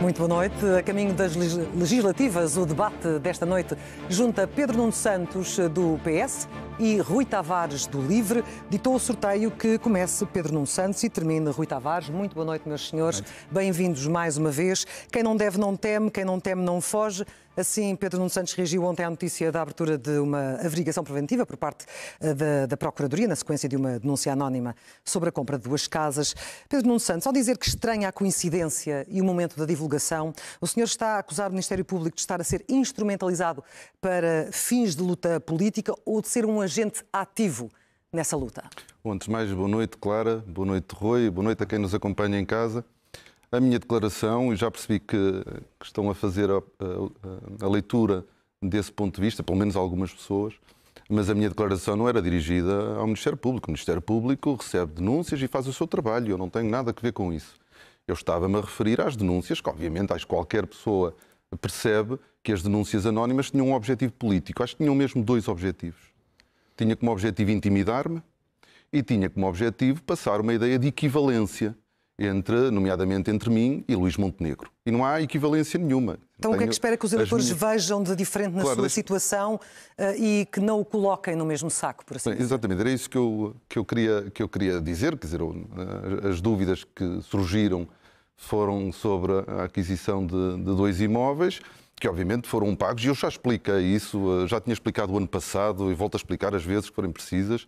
Muito boa noite. A caminho das legislativas, o debate desta noite junta Pedro Nuno Santos, do PS, e Rui Tavares, do LIVRE. Ditou o sorteio que comece Pedro Nuno Santos e termine Rui Tavares. Muito boa noite, meus senhores. Bem-vindos mais uma vez. Quem não deve não teme, quem não teme não foge. Assim, Pedro Nuno Santos reagiu ontem à notícia da abertura de uma averiguação preventiva por parte da Procuradoria, na sequência de uma denúncia anónima sobre a compra de 2 casas. Pedro Nuno Santos, ao dizer que estranha a coincidência e o momento da divulgação, o senhor está a acusar o Ministério Público de estar a ser instrumentalizado para fins de luta política ou de ser um agente ativo nessa luta? Bom, antes de mais, boa noite, Clara, boa noite, Rui, boa noite a quem nos acompanha em casa. A minha declaração, e já percebi que estão a fazer a leitura desse ponto de vista, pelo menos algumas pessoas, mas a minha declaração não era dirigida ao Ministério Público. O Ministério Público recebe denúncias e faz o seu trabalho. Eu não tenho nada a ver com isso. Eu estava-me a referir às denúncias, que obviamente acho que qualquer pessoa percebe que as denúncias anónimas tinham um objetivo político. Acho que tinham mesmo 2 objetivos. Tinha como objetivo intimidar-me e tinha como objetivo passar uma ideia de equivalência nomeadamente entre mim e Luís Montenegro. E não há equivalência nenhuma. Então o que é que espera que os eleitores vejam de diferente na sua situação e que não o coloquem no mesmo saco, por assim dizer? Exatamente, era isso que eu queria dizer. Quer dizer, as dúvidas que surgiram foram sobre a aquisição de 2 imóveis, que obviamente foram pagos, e eu já expliquei isso, já tinha explicado o ano passado e volto a explicar as vezes que forem precisas,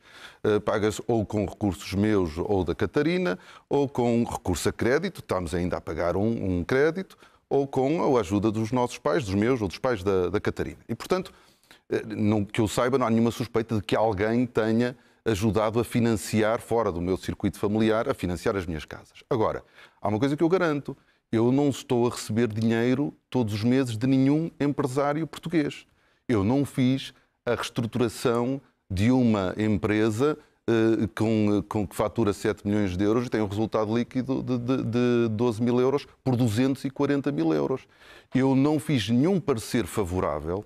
pagas ou com recursos meus ou da Catarina, ou com recurso a crédito, estamos ainda a pagar um crédito, ou com a ajuda dos nossos pais, dos meus ou dos pais da Catarina. E, portanto, que eu saiba, não há nenhuma suspeita de que alguém tenha ajudado a financiar, fora do meu circuito familiar, a financiar as minhas casas. Agora, há uma coisa que eu garanto: eu não estou a receber dinheiro todos os meses de nenhum empresário português. Eu não fiz a reestruturação de uma empresa que fatura 7 milhões de euros e tem um resultado líquido de 12 mil euros por 240 mil euros. Eu não fiz nenhum parecer favorável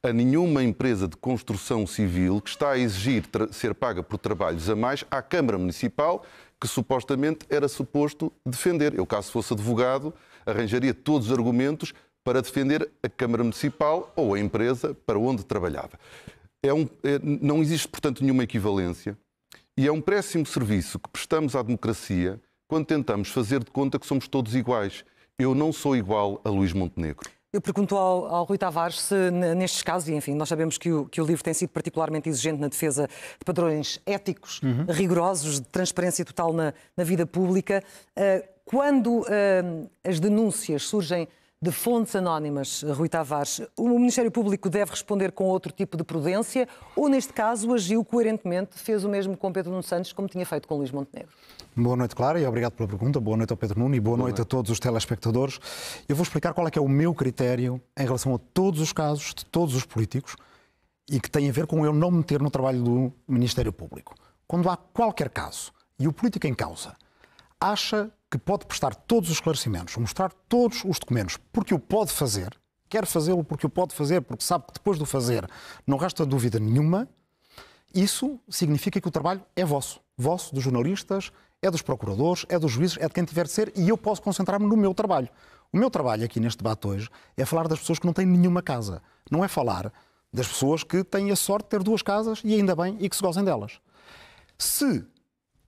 a nenhuma empresa de construção civil que está a exigir ser paga por trabalhos a mais à Câmara Municipal, que supostamente era suposto defender. Eu, caso fosse advogado, arranjaria todos os argumentos para defender a Câmara Municipal ou a empresa para onde trabalhava. Não existe, portanto, nenhuma equivalência e é um péssimo serviço que prestamos à democracia quando tentamos fazer de conta que somos todos iguais. Eu não sou igual a Luís Montenegro. Eu pergunto ao Rui Tavares se, nestes casos, e enfim, nós sabemos que o LIVRE tem sido particularmente exigente na defesa de padrões éticos, rigorosos, de transparência total na vida pública. Quando as denúncias surgem de fontes anónimas, Rui Tavares, o Ministério Público deve responder com outro tipo de prudência ou, neste caso, agiu coerentemente, fez o mesmo com Pedro Nuno Santos, como tinha feito com Luís Montenegro? Boa noite, Clara, e obrigado pela pergunta. Boa noite ao Pedro Nuno e boa noite a todos os telespectadores. Eu vou explicar qual é que é o meu critério em relação a todos os casos de todos os políticos e que tem a ver com eu não me meter no trabalho do Ministério Público. Quando há qualquer caso e o político em causa acha que pode prestar todos os esclarecimentos, mostrar todos os documentos, porque o pode fazer, quer fazê-lo porque o pode fazer, porque sabe que depois de o fazer não resta dúvida nenhuma, isso significa que o trabalho é vosso. Vosso, dos jornalistas, é dos procuradores, é dos juízes, é de quem tiver de ser, e eu posso concentrar-me no meu trabalho. O meu trabalho aqui neste debate hoje é falar das pessoas que não têm nenhuma casa. Não é falar das pessoas que têm a sorte de ter 2 casas, e ainda bem, e que se gozem delas. Se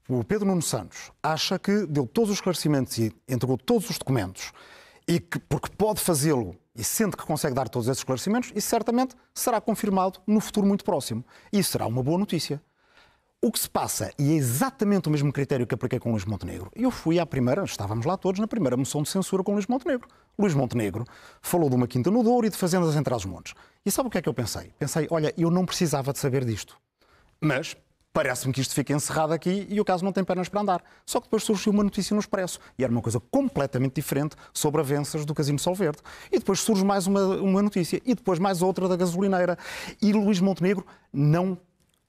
o Pedro Nuno Santos acha que deu todos os esclarecimentos e entregou todos os documentos e que, porque pode fazê-lo e sente que consegue dar todos esses esclarecimentos, isso certamente será confirmado no futuro muito próximo. E isso será uma boa notícia. O que se passa, e é exatamente o mesmo critério que apliquei com Luís Montenegro, eu fui à primeira, estávamos lá todos, na primeira moção de censura com Luís Montenegro. Luís Montenegro falou de uma quinta no Douro e de fazendas em Trás-os-Montes. E sabe o que é que eu pensei? Pensei, olha, eu não precisava de saber disto, mas parece-me que isto fica encerrado aqui e o caso não tem pernas para andar. Só que depois surgiu uma notícia no Expresso e era uma coisa completamente diferente sobre avanças do Casino Solverde. E depois surge mais uma notícia e depois mais outra da gasolineira. E Luís Montenegro não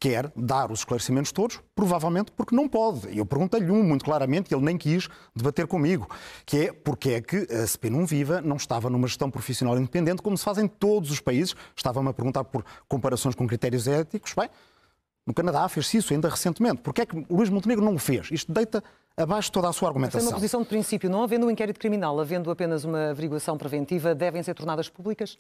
quer dar os esclarecimentos todos, provavelmente porque não pode. E eu perguntei-lhe muito claramente, e ele nem quis debater comigo, que é porque é que a CP Não Viva não estava numa gestão profissional independente, como se faz em todos os países. Estava-me a perguntar por comparações com critérios éticos. Bem, no Canadá fez-se isso ainda recentemente. Porque é que Luís Montenegro não o fez? Isto deita abaixo de toda a sua argumentação. Tem uma posição de princípio, não havendo um inquérito criminal, havendo apenas uma averiguação preventiva, devem ser tornadas públicas?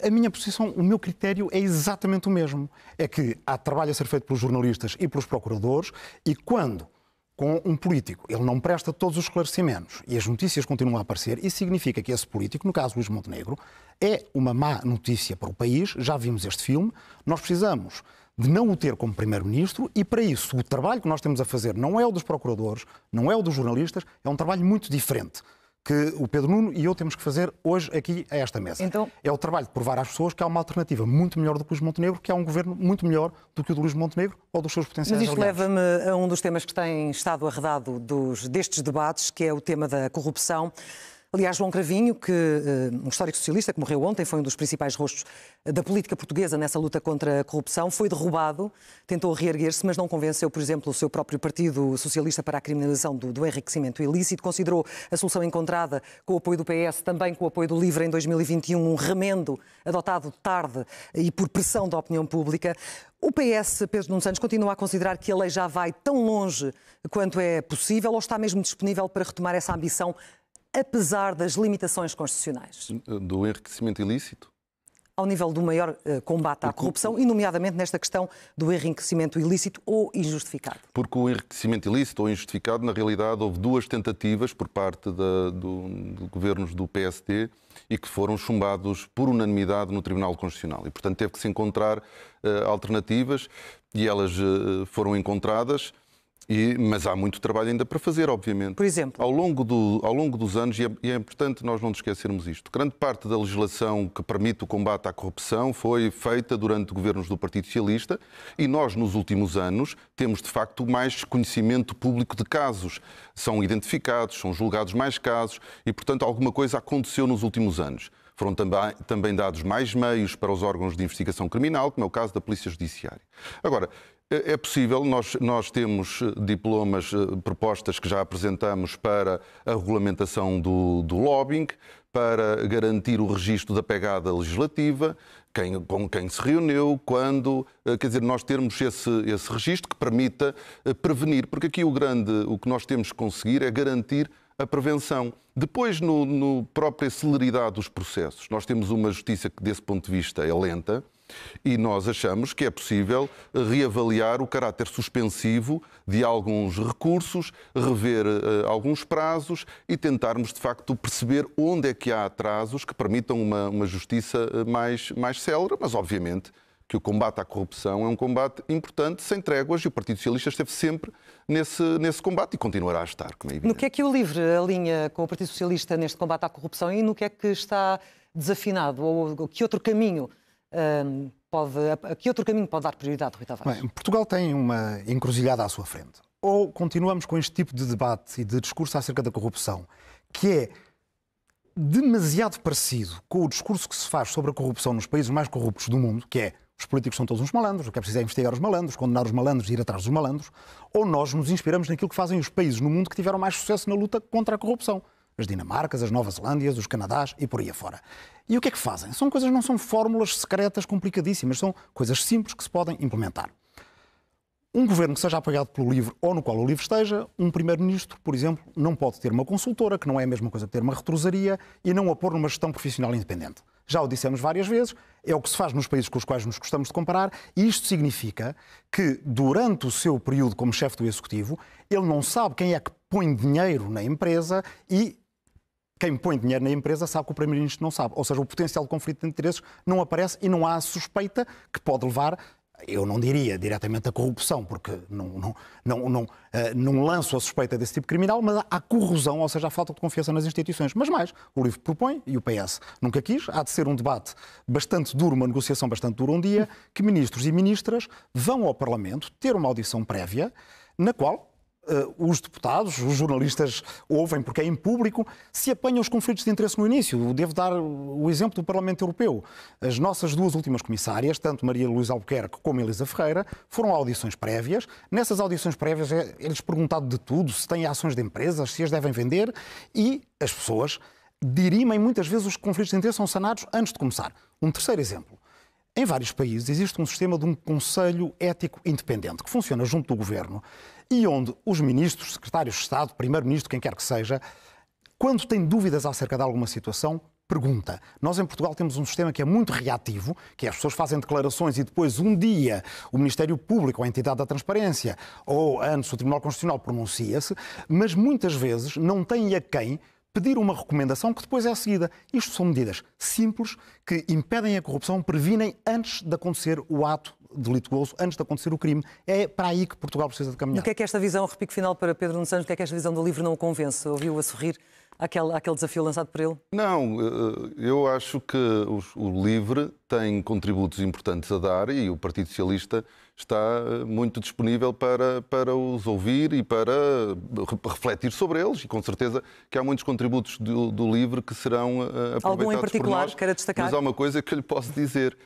A minha posição, o meu critério é exatamente o mesmo. É que há trabalho a ser feito pelos jornalistas e pelos procuradores e quando, com um político, ele não presta todos os esclarecimentos e as notícias continuam a aparecer, isso significa que esse político, no caso Luís Montenegro, é uma má notícia para o país. Já vimos este filme. Nós precisamos de não o ter como Primeiro-Ministro e, para isso, o trabalho que nós temos a fazer não é o dos procuradores, não é o dos jornalistas, é um trabalho muito diferente que o Pedro Nuno e eu temos que fazer hoje aqui a esta mesa. Então, é o trabalho de provar às pessoas que há uma alternativa muito melhor do que o Luís Montenegro, que há um governo muito melhor do que o do Luís Montenegro ou dos seus potenciais mas isto aliados. leva-me a um dos temas que tem estado arredado destes debates, que é o tema da corrupção. Aliás, João Cravinho, um histórico socialista que morreu ontem, foi um dos principais rostos da política portuguesa nessa luta contra a corrupção, foi derrubado, tentou reerguer-se, mas não convenceu, por exemplo, o seu próprio Partido Socialista para a criminalização do enriquecimento ilícito. Considerou a solução encontrada com o apoio do PS, também com o apoio do LIVRE em 2021, um remendo adotado tarde e por pressão da opinião pública. O PS, Pedro Nuno Santos, continua a considerar que a lei já vai tão longe quanto é possível ou está mesmo disponível para retomar essa ambição, apesar das limitações constitucionais? Do enriquecimento ilícito? Ao nível do maior combate à corrupção e, nomeadamente, nesta questão do enriquecimento ilícito ou injustificado. Porque o enriquecimento ilícito ou injustificado, na realidade, houve duas tentativas por parte de governos do PSD e que foram chumbados por unanimidade no Tribunal Constitucional. E, portanto, teve que se encontrar alternativas e elas foram encontradas. Mas há muito trabalho ainda para fazer, obviamente. Por exemplo? Ao longo dos anos, e é importante nós não nos esquecermos isto, grande parte da legislação que permite o combate à corrupção foi feita durante governos do Partido Socialista e nós, nos últimos anos, temos, de facto, mais conhecimento público de casos. São identificados, são julgados mais casos e, portanto, alguma coisa aconteceu nos últimos anos. Foram também dados mais meios para os órgãos de investigação criminal, como é o caso da Polícia Judiciária. Agora, é possível, nós temos diplomas, propostas que já apresentamos para a regulamentação do lobbying, para garantir o registro da pegada legislativa, com quem se reuniu, quando, quer dizer, nós termos esse registro que permita prevenir, porque aqui o que nós temos que conseguir é garantir a prevenção. Depois, no própria celeridade dos processos, nós temos uma justiça que, desse ponto de vista, é lenta e nós achamos que é possível reavaliar o caráter suspensivo de alguns recursos, rever alguns prazos e tentarmos, de facto, perceber onde é que há atrasos que permitam uma justiça mais célere, mas, obviamente, que o combate à corrupção é um combate importante, sem tréguas, e o Partido Socialista esteve sempre nesse combate e continuará a estar, como é evidente. No que é que o LIVRE alinha com o Partido Socialista neste combate à corrupção e no que é que está desafinado? Ou que outro caminho pode dar prioridade, Rui Tavares? Bem, Portugal tem uma encruzilhada à sua frente. Ou continuamos com este tipo de debate e de discurso acerca da corrupção, que é demasiado parecido com o discurso que se faz sobre a corrupção nos países mais corruptos do mundo, que é os políticos são todos uns malandros, o que é preciso é investigar os malandros, condenar os malandros e ir atrás dos malandros, ou nós nos inspiramos naquilo que fazem os países no mundo que tiveram mais sucesso na luta contra a corrupção. As Dinamarcas, as Novas Zelândias, os Canadás e por aí afora. E o que é que fazem? São coisas, não são fórmulas secretas complicadíssimas, são coisas simples que se podem implementar. Um governo que seja apoiado pelo LIVRE ou no qual o LIVRE esteja, um primeiro-ministro, por exemplo, não pode ter uma consultora, que não é a mesma coisa que ter uma retrosaria, e não a pôr numa gestão profissional independente. Já o dissemos várias vezes, é o que se faz nos países com os quais nos gostamos de comparar, e isto significa que, durante o seu período como chefe do Executivo, ele não sabe quem é que põe dinheiro na empresa e quem põe dinheiro na empresa sabe que o Primeiro-Ministro não sabe. Ou seja, o potencial de conflito de interesses não aparece e não há a suspeita que pode levar, eu não diria diretamente a corrupção, porque não lanço a suspeita desse tipo criminal, mas à corrosão, ou seja, à falta de confiança nas instituições. Mas mais, o LIVRE propõe, e o PS nunca quis, há de ser um debate bastante duro, uma negociação bastante dura um dia, que ministros e ministras vão ao Parlamento ter uma audição prévia, na qual os deputados, os jornalistas ouvem porque é em público, se apanham os conflitos de interesse no início. Devo dar o exemplo do Parlamento Europeu. As nossas duas últimas comissárias, tanto Maria Luísa Albuquerque como Elisa Ferreira, foram a audições prévias. Nessas audições prévias é-lhes perguntado de tudo, se têm ações de empresas, se as devem vender, e as pessoas dirimem muitas vezes os conflitos de interesse são sanados antes de começar. Um terceiro exemplo. Em vários países existe um sistema de um conselho ético independente que funciona junto do governo e onde os ministros, secretários de Estado, primeiro-ministro, quem quer que seja, quando têm dúvidas acerca de alguma situação, pergunta. Nós em Portugal temos um sistema que é muito reativo, que as pessoas fazem declarações e depois um dia o Ministério Público ou a entidade da transparência ou antes o Tribunal Constitucional pronuncia-se, mas muitas vezes não tem a quem pedir uma recomendação que depois é seguida. Isto são medidas simples que impedem a corrupção, previnem antes de acontecer o ato delituoso, antes de acontecer o crime. É para aí que Portugal precisa de caminhar. E o que é que esta visão, repique final para Pedro Nuno Santos, o que é que esta visão do livro não o convence? Ouviu a sorrir àquele desafio lançado por ele? Não, eu acho que o LIVRE tem contributos importantes a dar e o Partido Socialista está muito disponível para os ouvir e para refletir sobre eles. E com certeza que há muitos contributos do LIVRE que serão aproveitados algum em particular por nós. Queira destacar? Mas há uma coisa que eu lhe posso dizer.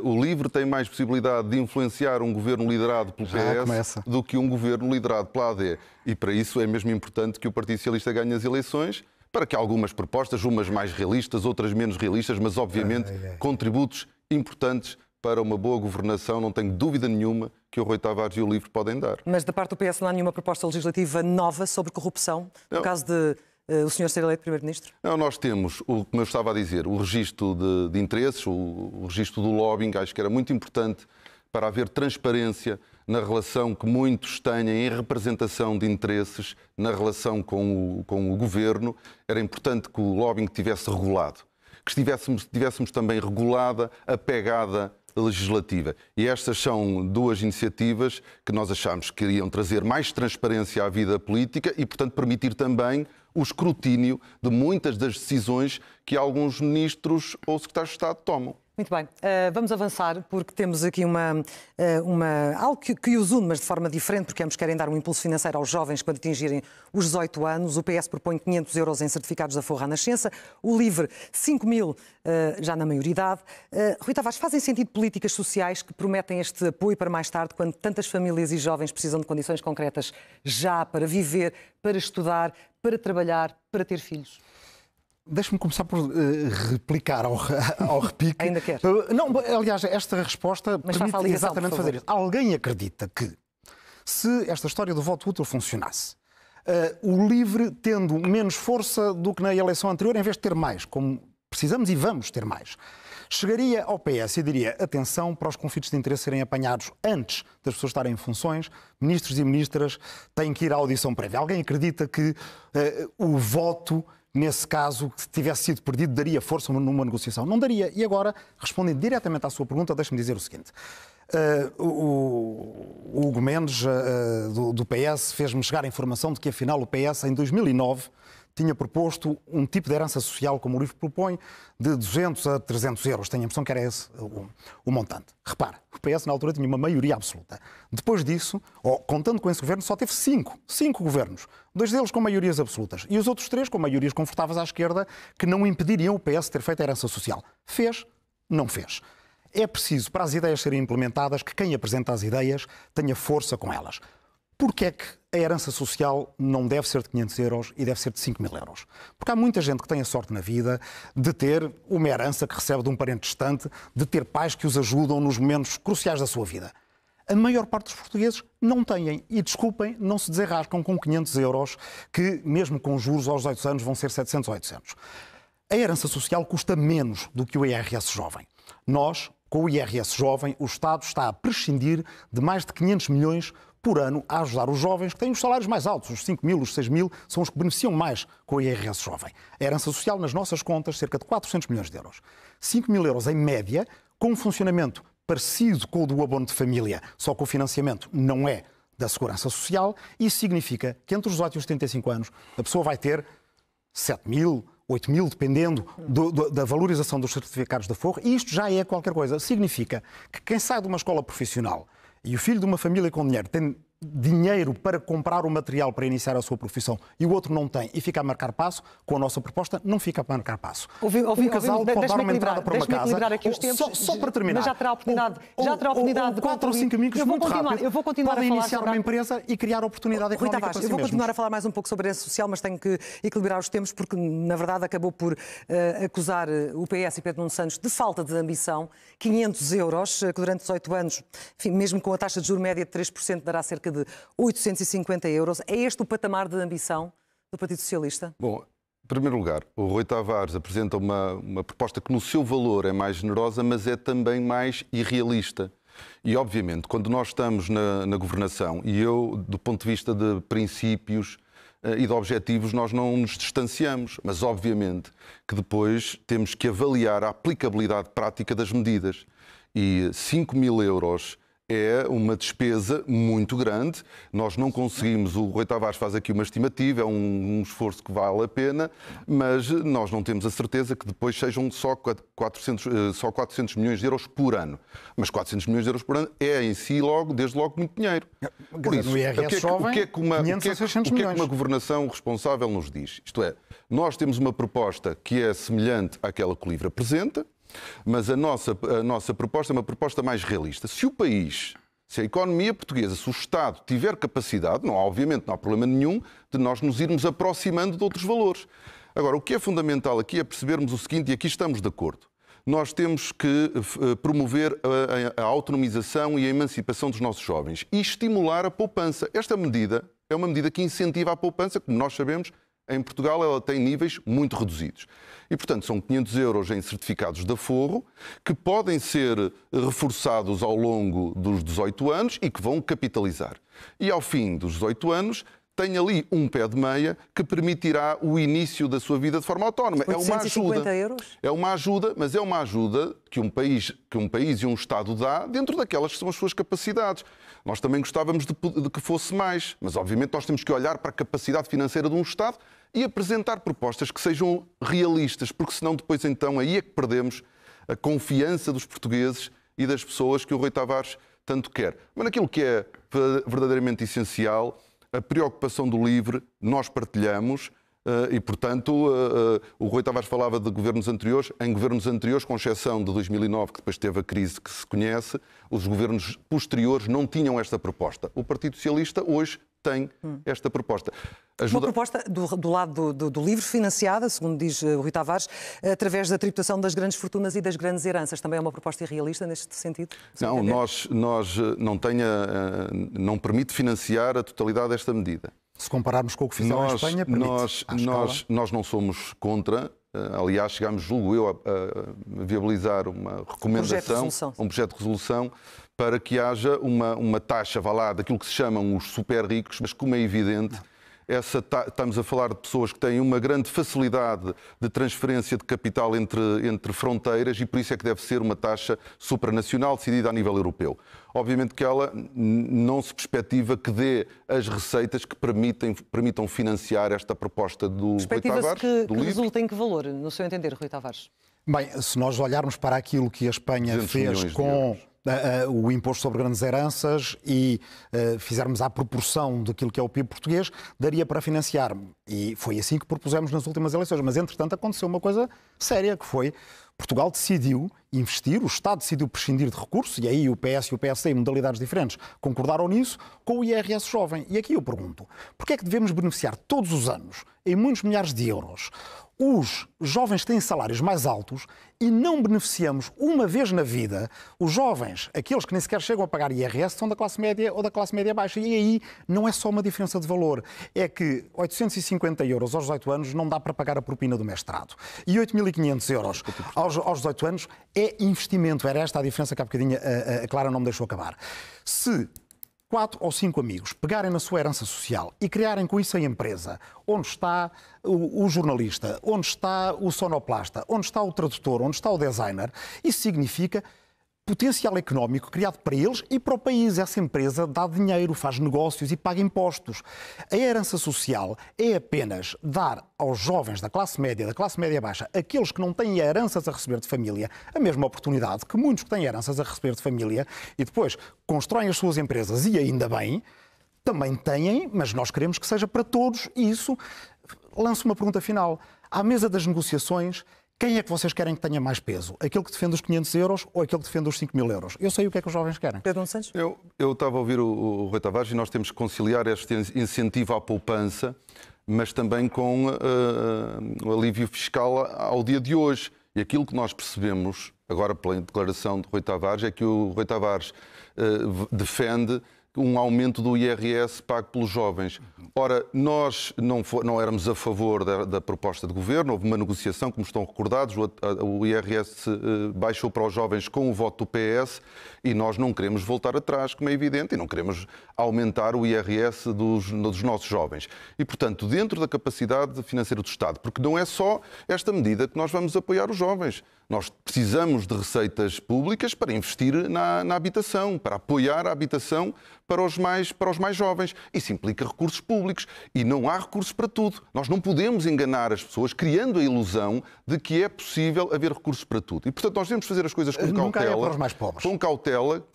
O LIVRE tem mais possibilidade de influenciar um governo liderado pelo PS do que um governo liderado pela AD. E para isso é mesmo importante que o Partido Socialista ganhe as eleições, para que algumas propostas, umas mais realistas, outras menos realistas, mas obviamente contributos importantes para uma boa governação, não tenho dúvida nenhuma que o Rui Tavares e o LIVRE podem dar. Mas da parte do PS não há nenhuma proposta legislativa nova sobre corrupção, no caso de o senhor ser eleito Primeiro-Ministro? Não, nós temos, como eu estava a dizer, o registro de interesses, o registro do lobbying, acho que era muito importante para haver transparência na relação que muitos têm em representação de interesses na relação com o governo. Era importante que o lobbying estivesse regulado, que tivéssemos também regulada a pegada legislativa. E estas são duas iniciativas que nós achamos que iriam trazer mais transparência à vida política e, portanto, permitir também o escrutínio de muitas das decisões que alguns ministros ou secretários de Estado tomam. Muito bem, vamos avançar porque temos aqui algo que os une, mas de forma diferente, porque ambos querem dar um impulso financeiro aos jovens quando atingirem os 18 anos. O PS propõe 500 euros em certificados da Forra à Nascença, o LIVRE 5 mil já na maioridade. Rui Tavares, fazem sentido políticas sociais que prometem este apoio para mais tarde, quando tantas famílias e jovens precisam de condições concretas já para viver, para estudar, para trabalhar, para ter filhos? Deixe-me começar por replicar ao repique. Ainda quer? Não, aliás, esta resposta permite exatamente fazer isso. Alguém acredita que, se esta história do voto útil funcionasse, o LIVRE, tendo menos força do que na eleição anterior, em vez de ter mais, como precisamos e vamos ter mais, chegaria ao PS e diria, atenção para os conflitos de interesse serem apanhados antes das pessoas estarem em funções, ministros e ministras têm que ir à audição prévia. Alguém acredita que o voto, nesse caso, que tivesse sido perdido, daria força numa negociação? Não daria. E agora, respondendo diretamente à sua pergunta, deixe-me dizer o seguinte. O Hugo Mendes, do PS, fez-me chegar a informação de que, afinal, o PS, em 2009, tinha proposto um tipo de herança social, como o livro propõe, de 200 a 300 euros. Tenho a impressão que era esse o montante. Repare, o PS, na altura, tinha uma maioria absoluta. Depois disso, contando com esse governo, só teve cinco governos. 2 deles com maiorias absolutas. E os outros 3 com maiorias confortáveis à esquerda, que não impediriam o PS ter feito a herança social. Fez? Não fez. É preciso, para as ideias serem implementadas, que quem apresenta as ideias tenha força com elas. Porquê é que a herança social não deve ser de 500 euros e deve ser de 5 mil euros? Porque há muita gente que tem a sorte na vida de ter uma herança que recebe de um parente distante, de ter pais que os ajudam nos momentos cruciais da sua vida. A maior parte dos portugueses não têm. E, desculpem, não se desenrascam com 500 euros, que mesmo com juros aos 8 anos vão ser 700 ou 800. A herança social custa menos do que o IRS jovem. Nós, com o IRS jovem, o Estado está a prescindir de mais de 500 milhões por ano a ajudar os jovens que têm os salários mais altos, os 5 mil, os 6 mil, são os que beneficiam mais com o IRS jovem. A herança social, nas nossas contas, cerca de 400 milhões de euros. 5 mil euros em média, com um funcionamento parecido com o do abono de família, só que o financiamento não é da Segurança Social. Isso significa que entre os 18 e os 35 anos a pessoa vai ter 7 mil, 8 mil, dependendo da valorização dos certificados da Forra, e isto já é qualquer coisa. Significa que quem sai de uma escola profissional e o filho de uma família com dinheiro tem dinheiro para comprar o material para iniciar a sua profissão e o outro não tem e fica a marcar passo, com a nossa proposta não fica a marcar passo. Um casal pode dar uma entrada para uma casa. Aqui os tempos, só para terminar. Mas já terá oportunidade, de 4 ou 5 amigos muito rápido eu vou continuar podem a falar iniciar uma empresa e criar oportunidade económica para si mesmos. Eu vou continuar a falar mais um pouco sobre a herança social, mas tenho que equilibrar os tempos porque, na verdade, acabou por acusar o PS e Pedro Nuno Santos de falta de ambição. 500 euros, que durante 18 anos, enfim, mesmo com a taxa de juros média de 3%, dará cerca de 850 euros. É este o patamar de ambição do Partido Socialista? Bom, em primeiro lugar, o Rui Tavares apresenta uma proposta que no seu valor é mais generosa, mas é também mais irrealista. E, obviamente, quando nós estamos na governação, e eu, do ponto de vista de princípios e de objetivos, nós não nos distanciamos. Mas, obviamente, que depois temos que avaliar a aplicabilidade prática das medidas. E 5.000 euros é uma despesa muito grande. Nós não conseguimos, o Rui Tavares faz aqui uma estimativa, é um esforço que vale a pena, mas nós não temos a certeza que depois sejam só 400 milhões de euros por ano. Mas 400 milhões de euros por ano é em si, desde logo, muito dinheiro. Por isso, o que é que uma governação responsável nos diz? Isto é, nós temos uma proposta que é semelhante àquela que o LIVRE apresenta, mas a nossa proposta é uma proposta mais realista. Se o país, se a economia portuguesa, se o Estado tiver capacidade, obviamente não há problema nenhum de nós nos irmos aproximando de outros valores. Agora, o que é fundamental aqui é percebermos o seguinte, e aqui estamos de acordo. Nós temos que promover a autonomização e a emancipação dos nossos jovens e estimular a poupança. Esta medida é uma medida que incentiva a poupança, como nós sabemos. Em Portugal ela tem níveis muito reduzidos. E, portanto, são 500 euros em certificados de aforro que podem ser reforçados ao longo dos 18 anos e que vão capitalizar. E, ao fim dos 18 anos, tem ali um pé de meia que permitirá o início da sua vida de forma autónoma. É uma ajuda. Euros? É uma ajuda, mas é uma ajuda que um país e um Estado dá dentro daquelas que são as suas capacidades. Nós também gostávamos de que fosse mais, mas obviamente nós temos que olhar para a capacidade financeira de um Estado e apresentar propostas que sejam realistas, porque senão depois então aí é que perdemos a confiança dos portugueses e das pessoas que o Rui Tavares tanto quer. Mas naquilo que é verdadeiramente essencial, a preocupação do LIVRE nós partilhamos e, portanto, o Rui Tavares falava de governos anteriores. Em governos anteriores, com exceção de 2009, que depois teve a crise que se conhece, os governos posteriores não tinham esta proposta. O Partido Socialista hoje tem esta proposta. Uma proposta do lado do LIVRE, financiada, segundo diz o Rui Tavares, através da tributação das grandes fortunas e das grandes heranças. Também é uma proposta irrealista neste sentido? Não, nós não permite financiar a totalidade desta medida. Se compararmos com o que fizeram em Espanha, nós não somos contra. Aliás, chegámos, julgo eu, a viabilizar uma recomendação, um projeto de resolução para que haja uma taxa, vá lá, daquilo que se chamam os super ricos, mas como é evidente, estamos a falar de pessoas que têm uma grande facilidade de transferência de capital entre fronteiras e por isso é que deve ser uma taxa supranacional decidida a nível europeu. Obviamente que ela não se perspectiva que dê as receitas que permitam financiar esta proposta do Rui Tavares. Que resulta em que valor, no seu entender, Rui Tavares? Bem, se nós olharmos para aquilo que a Espanha fez com o imposto sobre grandes heranças e fizermos à proporção daquilo que é o PIB português, daria para financiar. E foi assim que propusemos nas últimas eleições. Mas, entretanto, aconteceu uma coisa séria, que foi Portugal decidiu investir, o Estado decidiu prescindir de recursos, e aí o PS e o PSD, em modalidades diferentes, concordaram nisso, com o IRS jovem. E aqui eu pergunto, porquê é que devemos beneficiar todos os anos, em muitos milhares de euros, os jovens que têm salários mais altos e não beneficiamos uma vez na vida os jovens, aqueles que nem sequer chegam a pagar IRS, são da classe média ou da classe média baixa. E aí não é só uma diferença de valor, é que 850 euros aos 18 anos não dá para pagar a propina do mestrado. E 8.500 euros aos 18 anos é investimento. Era esta a diferença que há bocadinho a Clara não me deixou acabar. Se 4 ou 5 amigos pegarem na sua herança social e criarem com isso a empresa, onde está o jornalista, onde está o sonoplasta, onde está o tradutor, onde está o designer, isso significa potencial económico criado para eles e para o país. Essa empresa dá dinheiro, faz negócios e paga impostos. A herança social é apenas dar aos jovens da classe média baixa, aqueles que não têm heranças a receber de família, a mesma oportunidade que muitos que têm heranças a receber de família e depois constroem as suas empresas, e ainda bem, também têm, mas nós queremos que seja para todos, e isso lanço uma pergunta final. À mesa das negociações, quem é que vocês querem que tenha mais peso? Aquele que defende os 500 euros ou aquele que defende os 5.000 euros? Eu sei o que é que os jovens querem. Pedro Nuno Santos? Eu estava a ouvir o Rui Tavares e nós temos que conciliar este incentivo à poupança, mas também com o alívio fiscal ao dia de hoje. E aquilo que nós percebemos, agora pela declaração de Rui Tavares, é que o Rui Tavares defende um aumento do IRS pago pelos jovens. Ora, nós não éramos a favor da proposta de governo, houve uma negociação, como estão recordados, o IRS baixou para os jovens com o voto do PS e nós não queremos voltar atrás, como é evidente, e não queremos aumentar o IRS dos nossos jovens. E, portanto, dentro da capacidade financeira do Estado, porque não é só esta medida que nós vamos apoiar os jovens. Nós precisamos de receitas públicas para investir na habitação, para apoiar a habitação para os mais jovens. Isso implica recursos públicos e não há recursos para tudo. Nós não podemos enganar as pessoas criando a ilusão de que é possível haver recursos para tudo. E, portanto, nós devemos fazer as coisas com cautela. Nunca é para os mais pobres. Com cautela.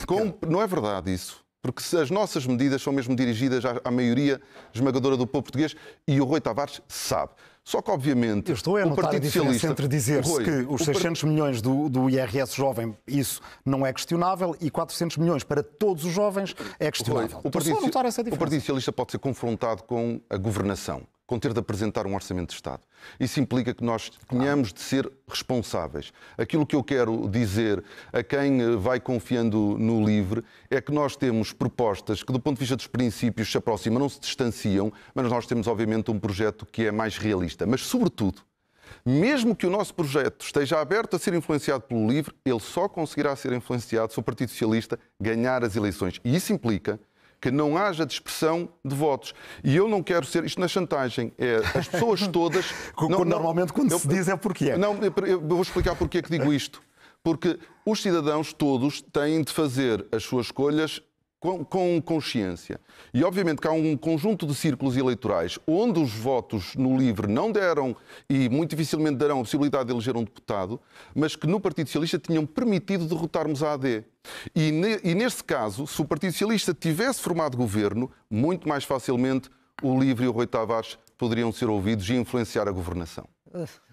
Não é verdade isso. Porque as nossas medidas são mesmo dirigidas à maioria esmagadora do povo português e o Rui Tavares sabe. Só que, obviamente, eu estou a notar a diferença entre dizer-se que os 600 milhões do IRS jovem, isso não é questionável, e 400 milhões para todos os jovens é questionável. O Partido Socialista pode ser confrontado com a governação, com ter de apresentar um orçamento de Estado. Isso implica que nós tenhamos de ser responsáveis. Aquilo que eu quero dizer a quem vai confiando no LIVRE é que nós temos propostas que, do ponto de vista dos princípios, se aproximam, não se distanciam, mas nós temos, obviamente, um projeto que é mais realista. Mas, sobretudo, mesmo que o nosso projeto esteja aberto a ser influenciado pelo LIVRE, ele só conseguirá ser influenciado se o Partido Socialista ganhar as eleições. E isso implica que não haja dispersão de votos. E eu não quero ser... Isto na chantagem. É as pessoas todas... Normalmente, quando se diz, é porque é. Não, eu vou explicar porque é que digo isto. Porque os cidadãos todos têm de fazer as suas escolhas com consciência. E, obviamente, que há um conjunto de círculos eleitorais onde os votos no LIVRE não deram e muito dificilmente darão a possibilidade de eleger um deputado, mas que no Partido Socialista tinham permitido derrotarmos a AD. E neste caso, se o Partido Socialista tivesse formado governo, muito mais facilmente o LIVRE e o Rui Tavares poderiam ser ouvidos e influenciar a governação.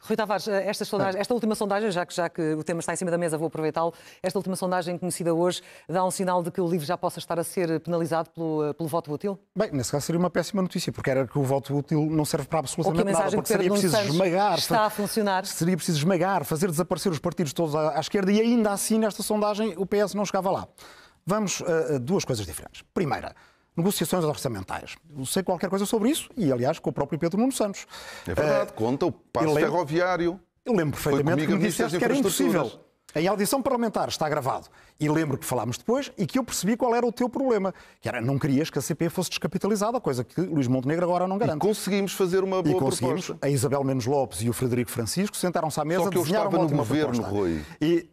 Rui Tavares, esta última sondagem, já que o tema está em cima da mesa, vou aproveitá-lo. Esta última sondagem conhecida hoje dá um sinal de que o LIVRE já possa estar a ser penalizado pelo voto útil? Bem, nesse caso seria uma péssima notícia, porque era que o voto útil não serve para absolutamente nada. Porque seria preciso esmagar. Está a funcionar. Seria preciso esmagar, fazer desaparecer os partidos todos à esquerda e ainda assim, nesta sondagem, o PS não chegava lá. Vamos a duas coisas diferentes. Primeira, negociações orçamentais. Eu sei qualquer coisa sobre isso e, aliás, com o próprio Pedro Nuno Santos. É verdade, conta o passo ferroviário. Eu lembro perfeitamente que me disseste que era impossível. Em audição parlamentar está gravado. E lembro que falámos depois e que eu percebi qual era o teu problema. Que era, não querias que a CP fosse descapitalizada, coisa que Luís Montenegro agora não garante. E conseguimos fazer uma boa proposta. A Isabel Menos Lopes e o Frederico Francisco sentaram-se à mesa, desenharam uma ótima proposta. Só que eu estava no governo, Rui.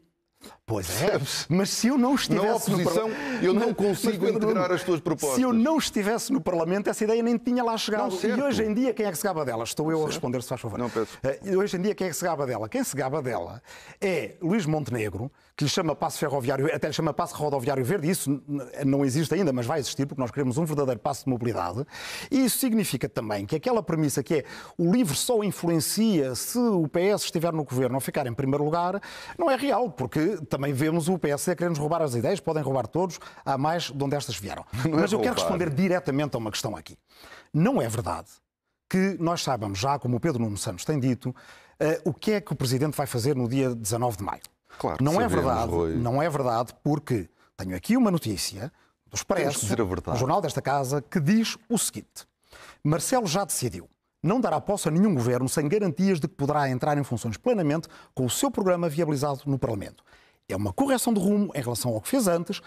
Pois é, mas se eu não estivesse na oposição, eu não consigo integrar as tuas propostas. Se eu não estivesse no Parlamento, essa ideia nem tinha lá chegado. E hoje em dia, quem é que se gaba dela? Estou eu a responder, se faz favor. Não, peço. Hoje em dia, quem é que se gaba dela? Quem se gaba dela é Luís Montenegro, que lhe chama passo ferroviário, até lhe chama passo rodoviário verde. Isso não existe ainda, mas vai existir, porque nós queremos um verdadeiro passo de mobilidade. E isso significa também que aquela premissa que é o LIVRE só influencia se o PS estiver no governo ou ficar em primeiro lugar, não é real, porque também vemos o PS a querer-nos roubar as ideias, podem roubar todos, há mais de onde estas vieram. Mas eu quero responder diretamente a uma questão aqui. Não é verdade que nós saibamos já, como o Pedro Nuno Santos tem dito, o que é que o Presidente vai fazer no dia 19 de maio. Claro, não é verdade, não é verdade, porque tenho aqui uma notícia do Expresso, do jornal desta casa, que diz o seguinte: Marcelo já decidiu não dará posse a nenhum governo sem garantias de que poderá entrar em funções plenamente com o seu programa viabilizado no Parlamento. É uma correção de rumo em relação ao que fez antes.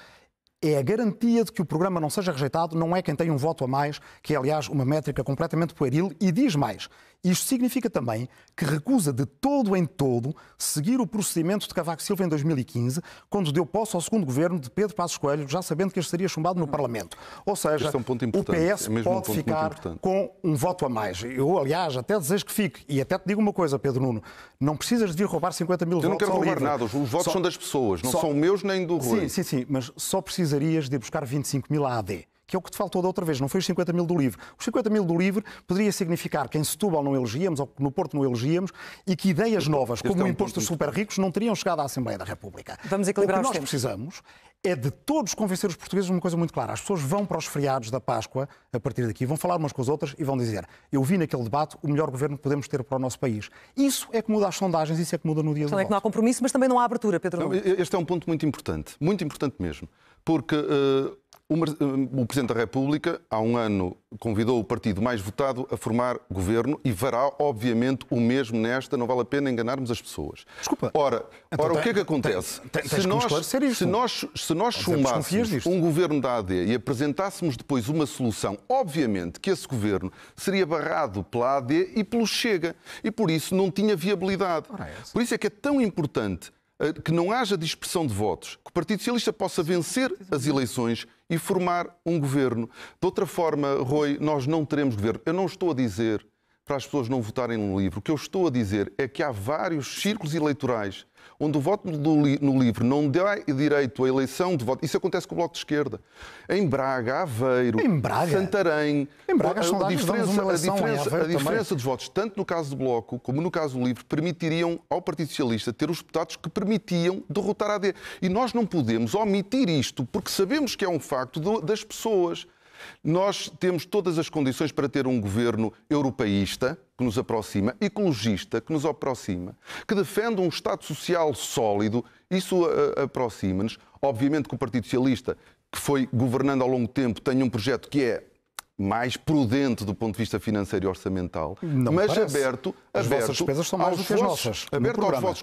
É a garantia de que o programa não seja rejeitado, não é quem tem um voto a mais, que é, aliás, uma métrica completamente pueril, e diz mais. Isto significa também que recusa de todo em todo seguir o procedimento de Cavaco Silva em 2015, quando deu posse ao segundo governo de Pedro Passos Coelho, já sabendo que este seria chumbado no Parlamento. Ou seja, o PS pode ficar com um voto a mais. Eu, aliás, até desejo que fique. E até te digo uma coisa, Pedro Nuno, não precisas de vir roubar 50 mil votos. Eu não quero roubar nada, os votos são das pessoas, não são meus nem do Rui. Sim, mas só precisarias de ir buscar 25 mil à AD, que é o que te faltou da outra vez, não foi os 50 mil do LIVRE. Os 50 mil do LIVRE poderia significar que em Setúbal não elegíamos, ou que no Porto não elegíamos, e que ideias novas, como o imposto dos super ricos, não teriam chegado à Assembleia da República. Vamos equilibrar os tempos. O que nós precisamos é de todos convencer os portugueses de uma coisa muito clara. As pessoas vão para os feriados da Páscoa, a partir daqui, vão falar umas com as outras e vão dizer: eu vi naquele debate o melhor governo que podemos ter para o nosso país. Isso é que muda as sondagens, isso é que muda no dia do voto. É que não há compromisso, mas também não há abertura, Pedro. Não, este é um ponto muito importante mesmo, porque o Presidente da República, há um ano, convidou o partido mais votado a formar governo e fará, obviamente, o mesmo nesta. Não vale a pena enganarmos as pessoas. Desculpa. Ora, o que é que acontece? Se nós chumbássemos um governo da AD e apresentássemos depois uma solução, obviamente que esse governo seria barrado pela AD e pelo Chega. E por isso não tinha viabilidade. Por isso é que é tão importante que não haja dispersão de votos, que o Partido Socialista possa vencer as eleições e formar um governo. De outra forma, Rui, nós não teremos governo. Eu não estou a dizer para as pessoas não votarem no LIVRE. O que eu estou a dizer é que há vários círculos eleitorais onde o voto no LIVRE não dá direito à eleição de voto. Isso acontece com o Bloco de Esquerda. Em Braga, Aveiro, Santarém. Em Braga, a diferença dos votos, tanto no caso do Bloco como no caso do LIVRE, permitiriam ao Partido Socialista ter os deputados que permitiam derrotar a AD. E nós não podemos omitir isto, porque sabemos que é um facto das pessoas. Nós temos todas as condições para ter um governo europeísta, que nos aproxima, ecologista, que nos aproxima, que defende um Estado social sólido. Isso aproxima-nos. Obviamente que o Partido Socialista, que foi governando ao longo tempo, tem um projeto que é mais prudente do ponto de vista financeiro e orçamental, mas aberto as vossas despesas são mais do que as nossas. Aberto aos votos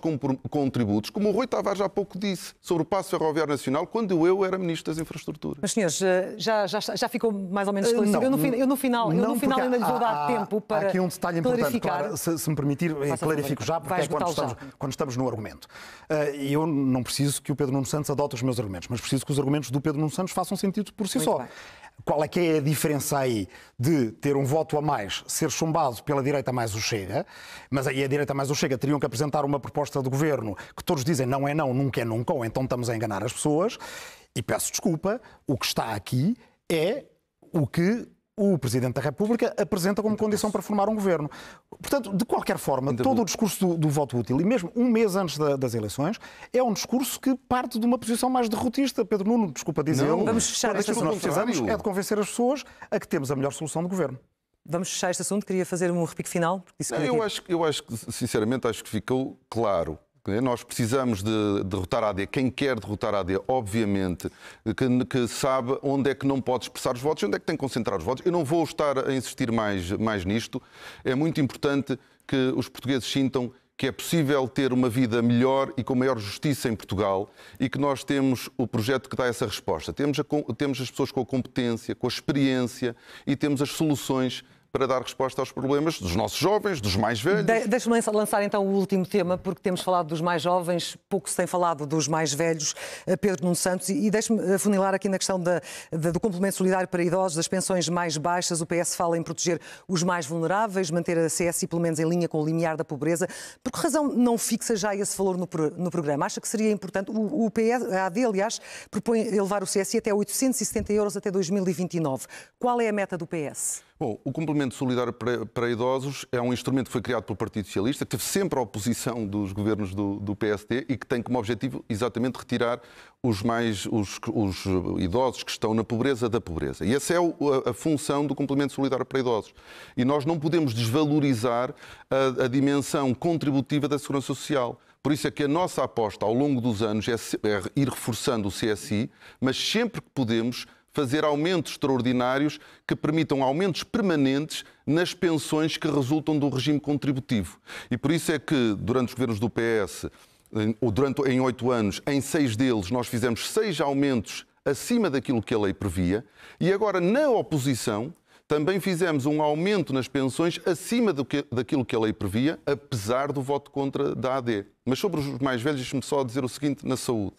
com tributos, como o Rui Tavares há pouco disse, sobre o Paço Ferroviário Nacional, quando eu era Ministro das Infraestruturas. Mas, senhores, já ficou mais ou menos esclarecido. Eu no final ainda lhe vou dar tempo para há aqui um detalhe importante, claro, se me permitir, clarifico já, porque é quando estamos no argumento. Eu não preciso que o Pedro Nuno Santos adote os meus argumentos, mas preciso que os argumentos do Pedro Nuno Santos façam sentido por si só. Bem. Qual é que é a diferença aí de ter um voto a mais, ser chumbado pela direita mais o Chega, mas aí a direita mais o Chega teriam que apresentar uma proposta de governo que todos dizem não é não, nunca é nunca, ou então estamos a enganar as pessoas, e peço desculpa, o que está aqui é o que o Presidente da República apresenta como condição para formar um governo. Portanto, de qualquer forma, todo o discurso do voto útil, e mesmo um mês antes das eleições, é um discurso que parte de uma posição mais derrotista. Pedro Nuno, desculpa dizê-lo. Vamos fechar este assunto. Nós precisamos é de convencer as pessoas a que temos a melhor solução de governo. Vamos fechar este assunto. Queria fazer um repique final. Eu acho que, sinceramente, acho que ficou claro. Nós precisamos de derrotar a AD. Quem quer derrotar a AD, obviamente, que sabe onde é que não pode expressar os votos, onde é que tem que concentrar os votos. Eu não vou estar a insistir mais nisto. É muito importante que os portugueses sintam que é possível ter uma vida melhor e com maior justiça em Portugal e que nós temos o projeto que dá essa resposta. Temos as pessoas com a competência, com a experiência e temos as soluções para dar resposta aos problemas dos nossos jovens, dos mais velhos. Deixe-me lançar então o último tema, porque temos falado dos mais jovens, pouco se tem falado dos mais velhos, Pedro Nuno Santos, e deixe-me afunilar aqui na questão do complemento solidário para idosos, das pensões mais baixas. O PS fala em proteger os mais vulneráveis, manter a CSI pelo menos em linha com o limiar da pobreza. Por que razão não fixa já esse valor no programa? Acha que seria importante? O PS, a AD, aliás, propõe elevar o CSI até 870 euros até 2029. Qual é a meta do PS? Bom, o complemento solidário para idosos é um instrumento que foi criado pelo Partido Socialista, que teve sempre a oposição dos governos do PSD e que tem como objetivo exatamente retirar os idosos que estão na pobreza da pobreza. E essa é a função do complemento solidário para idosos. E nós não podemos desvalorizar a dimensão contributiva da segurança social. Por isso é que a nossa aposta ao longo dos anos é ir reforçando o CSI, mas sempre que podemos fazer aumentos extraordinários que permitam aumentos permanentes nas pensões que resultam do regime contributivo. E por isso é que, durante os governos do PS, em 8 anos, em 6 deles, nós fizemos 6 aumentos acima daquilo que a lei previa, e agora, na oposição, também fizemos um aumento nas pensões acima daquilo que a lei previa, apesar do voto contra da AD. Mas sobre os mais velhos, deixe-me só dizer o seguinte, na saúde.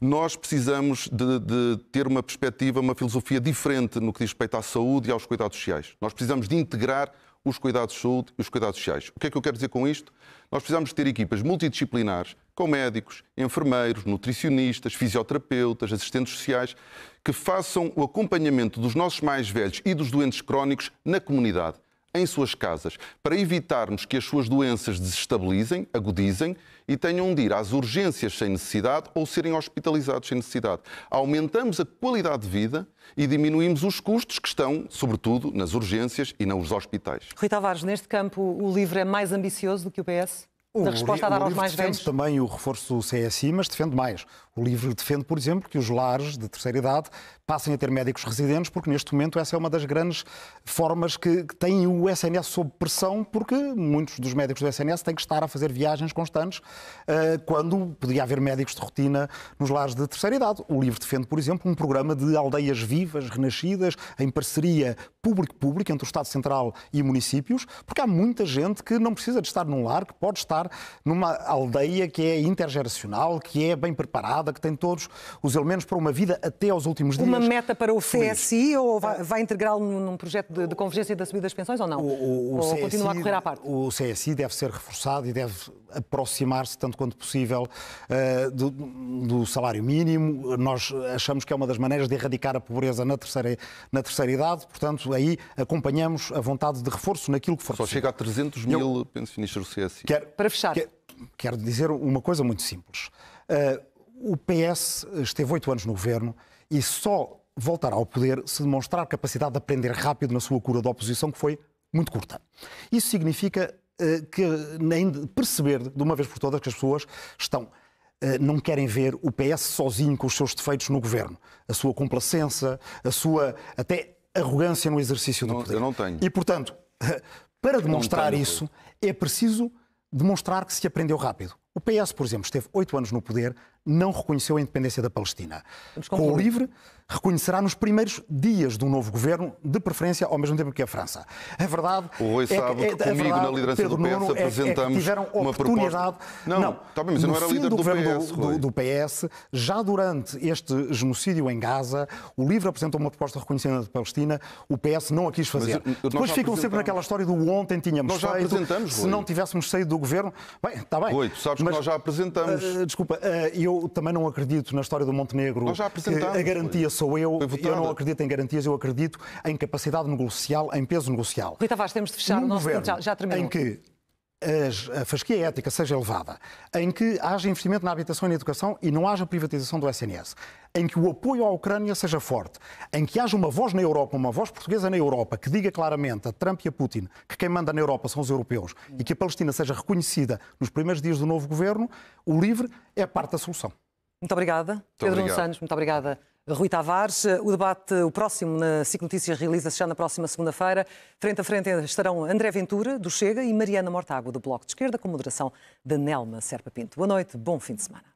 Nós precisamos de ter uma perspectiva, uma filosofia diferente no que diz respeito à saúde e aos cuidados sociais. Nós precisamos de integrar os cuidados de saúde e os cuidados sociais. O que é que eu quero dizer com isto? Nós precisamos ter equipas multidisciplinares, com médicos, enfermeiros, nutricionistas, fisioterapeutas, assistentes sociais, que façam o acompanhamento dos nossos mais velhos e dos doentes crónicos na comunidade, em suas casas, para evitarmos que as suas doenças desestabilizem, agudizem e tenham de ir às urgências sem necessidade ou serem hospitalizados sem necessidade. Aumentamos a qualidade de vida e diminuímos os custos que estão, sobretudo, nas urgências e nos hospitais. Rui Tavares, neste campo o LIVRE é mais ambicioso do que o PS? Da resposta a dar aos mais velhos? Defende também o reforço do CSI, mas defende mais. O LIVRE defende, por exemplo, que os lares de terceira idade passem a ter médicos residentes, porque neste momento essa é uma das grandes formas que tem o SNS sob pressão, porque muitos dos médicos do SNS têm que estar a fazer viagens constantes, quando podia haver médicos de rotina nos lares de terceira idade. O LIVRE defende, por exemplo, um programa de aldeias vivas, renascidas, em parceria público-público entre o Estado Central e municípios, porque há muita gente que não precisa de estar num lar, que pode estar numa aldeia que é intergeracional, que é bem preparada, que tem todos os elementos para uma vida até aos últimos dias. Uma meta para o CSI ou vai integrá-lo num projeto de convergência da subida das pensões ou não? Ou CSI, continua a correr à parte? O CSI deve ser reforçado e deve aproximar-se, tanto quanto possível, do salário mínimo. Nós achamos que é uma das maneiras de erradicar a pobreza na terceira idade, portanto, aí acompanhamos a vontade de reforço naquilo que for Só possível. chega a 300 mil pensionistas do CSI. Para fechar. Quero dizer uma coisa muito simples. O PS esteve 8 anos no governo e só voltará ao poder se demonstrar capacidade de aprender rápido na sua cura de oposição, que foi muito curta. Isso significa que nem perceber de uma vez por todas que as pessoas não querem ver o PS sozinho com os seus defeitos no governo. A sua complacência, a sua até arrogância no exercício do poder. Eu não tenho. E, portanto, para demonstrar isso, é preciso demonstrar que se aprendeu rápido. O PS, por exemplo, esteve 8 anos no poder, não reconheceu a independência da Palestina. Com o LIVRE, reconhecerá nos primeiros dias do novo governo, de preferência ao mesmo tempo que a França. A verdade O Rui sabe que comigo, na liderança do PS, apresentamos tiveram uma oportunidade. proposta. Não, está bem, mas eu não era líder do PS. Do PS, já durante este genocídio em Gaza, o LIVRE apresentou uma proposta reconhecendo a Palestina, o PS não a quis fazer. Depois ficam sempre naquela história do ontem tínhamos feito, apresentamos, se não tivéssemos saído do governo. Bem, está bem. Rui, tu sabes que nós já apresentamos. Desculpa, eu também não acredito na história do Montenegro. Nós já apresentamos. A garantia sou eu. Eu não acredito em garantias, eu acredito em capacidade negocial, em peso negocial. Rui Tavares, temos de fechar o nosso tempo, já terminou. Em que a fasquia ética seja elevada, em que haja investimento na habitação e na educação e não haja privatização do SNS, em que o apoio à Ucrânia seja forte, em que haja uma voz na Europa, uma voz portuguesa na Europa, que diga claramente a Trump e a Putin que quem manda na Europa são os europeus e que a Palestina seja reconhecida nos primeiros dias do novo governo, o LIVRE é parte da solução. Muito obrigada, Pedro Nuno Santos. Muito obrigada, Rui Tavares. O próximo na SIC Notícias realiza-se já na próxima segunda-feira. Frente a frente estarão André Ventura, do Chega, e Mariana Mortágua, do Bloco de Esquerda, com moderação de Nelma Serpa Pinto. Boa noite, bom fim de semana.